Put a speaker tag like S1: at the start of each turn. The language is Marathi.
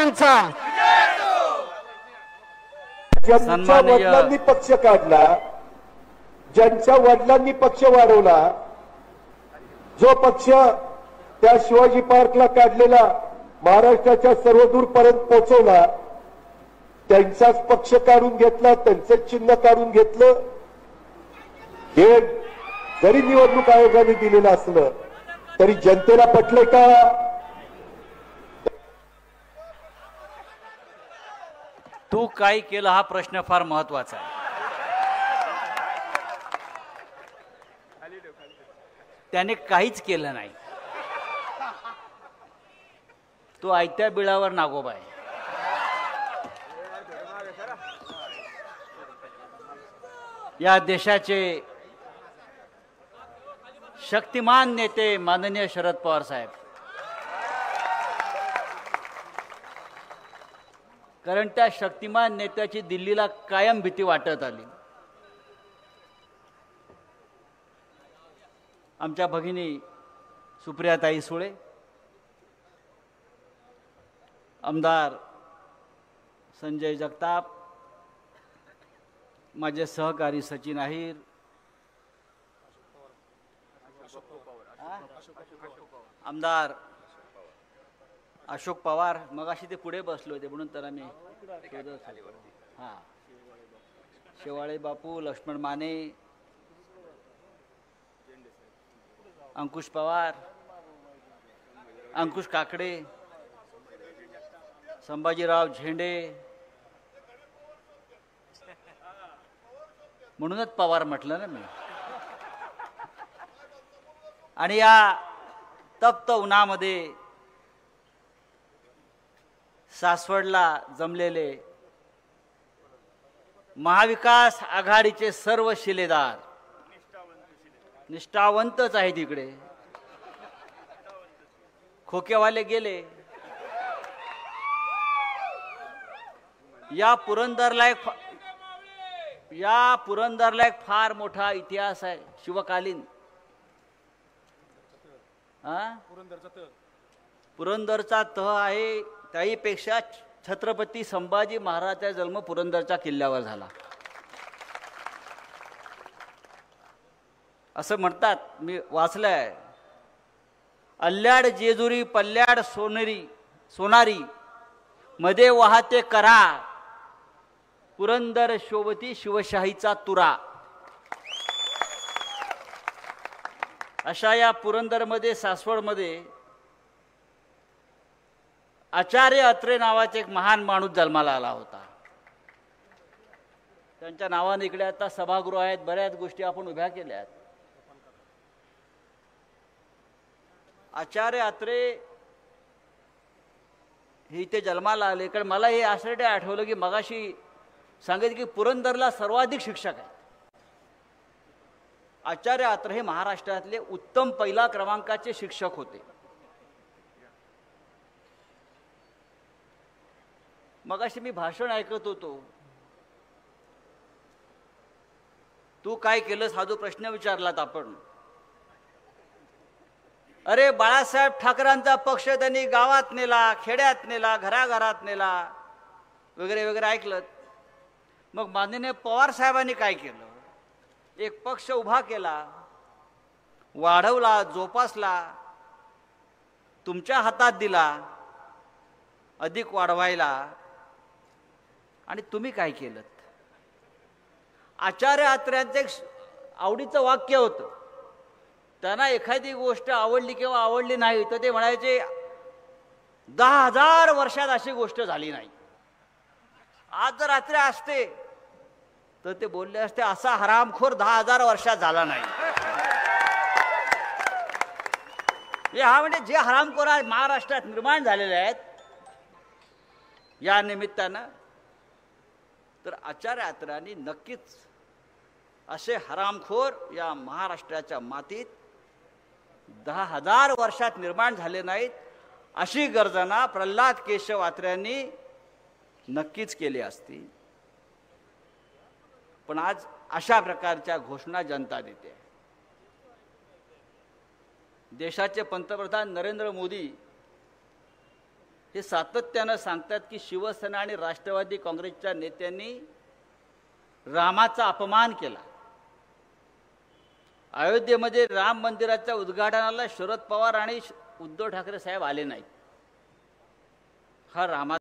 S1: यांचा.
S2: ज्यांच्या वडिलांनी पक्ष काढला, ज्यांच्या वडिलांनी पक्ष वाढवला, जो पक्ष त्या शिवाजी पार्कला काढलेला महाराष्ट्राच्या सर्वदूर पर्यंत पोहोचवला, त्यांचाच पक्ष काढून घेतला, त्यांचंच चिन्ह काढून घेतलं. हे जरी निवडणूक आयोगाने दिलेलं असलं तरी जनतेला पटले का?
S3: तू काय केलं हा प्रश्न फार महत्वाचा आहे. त्याने काहीच केलं नाही. तो आयत्या बिळावर नागोबा आहे. या देशाचे शक्तिमान नेते माननीय शरद पवार साहेब, कारण त्या शक्तिमान नेत्याची दिल्लीला कायम भीती वाटत आली. आमच्या भगिनी सुप्रियाताई सुळे, आमदार संजय जगताप, माझे सहकारी सचिन अहिर, आमदार अशोक पवार, मगाशी ते पुढे बसले होते म्हणून तर आम्ही हां, शेवाळे बापू, लक्ष्मण माने, अंकुश पवार, अंकुश काकडे, संभाजीराव झेंडे, म्हणूनच पवार म्हटलं ना मी. आणि या तप्त उन्हामध्ये सासवडला जमलेले महाविकास आघाडीचे सर्व शिलेदार, निष्ठावंतच आहेत. इकडे खोकेवाले गेले. या पुरंदरला एक फार मोठा इतिहास आहे, शिवकालीन. पुरंदरचा तह आहे. त्याहीपेक्षा छत्रपती संभाजी महाराजांचा जन्म पुरंदरच्या किल्ल्यावर झाला असं म्हणतात. मी वाचलंय. अल्ल्याड जेजुरी पल्ल्याड सोनारी मध्ये वाहते करा, पुरंदर शोभती शिवशाहीचा तुरा. अशा या पुरंदरमध्ये, सासवडमध्ये आचार्य अत्रे नावाचे एक महान माणूस जन्माला आला होता. त्यांच्या नावाने इकडे आता सभागृह आहेत, बऱ्याच गोष्टी आपण उभ्या केल्या आहेत. आचार्य अत्रे हे इथे जन्माला आले. कारण मला हे आश्चर्य आठवलं की मगाशी सांगितलं की पुरंदरला सर्वाधिक शिक्षक आहेत. आचार्य अत्रे हे महाराष्ट्रातले उत्तम पहिला क्रमांकाचे शिक्षक होते. मगाशी मी भाषण ऐकत होतो. तू काय केलंस हा जो प्रश्न विचारलात आपण, अरे बाळासाहेब ठाकरेंचा पक्ष त्यांनी गावात नेला, खेड्यात नेला, घराघरात नेला वगैरे वगैरे ऐकलं. मग माननीय पवार साहेबांनी काय केलं? एक पक्ष उभा केला, वाढवला, जोपासला, तुमच्या हातात दिला अधिक वाढवायला. आणि तुम्ही काय केलं? आचार्य अत्र्यांचं एक आवडीचं वाक्य होतं. त्यांना एखादी गोष्ट आवडली किंवा आवडली नाही तर ते म्हणायचे 10,000 वर्षात अशी गोष्ट झाली नाही. आज जर रात्री असते तर ते बोलले असते असा हरामखोर 10,000 वर्षात झाला नाही. हा म्हणजे जे हरामखोर महाराष्ट्रात निर्माण झालेले आहेत या निमित्तानं, तर आचार्य अत्र्यांनी नक्कीच असे हरामखोर या महाराष्ट्राच्या मातीत 10,000 वर्षात निर्माण झाले नाहीत अशी गर्जना प्रल्हाद केशव अत्र्यांनी नक्कीच केली असती. पण आज अशा प्रकारच्या घोषणा जनता देते. देशाचे पंतप्रधान नरेंद्र मोदी हे सातत्यानं सांगतात की शिवसेना आणि राष्ट्रवादी काँग्रेसच्या नेत्यांनी रामाचा अपमान केला. अयोध्येमध्ये राम मंदिराच्या उद्घाटनाला शरद पवार आणि उद्धव ठाकरे साहेब आले नाहीत. हा रामा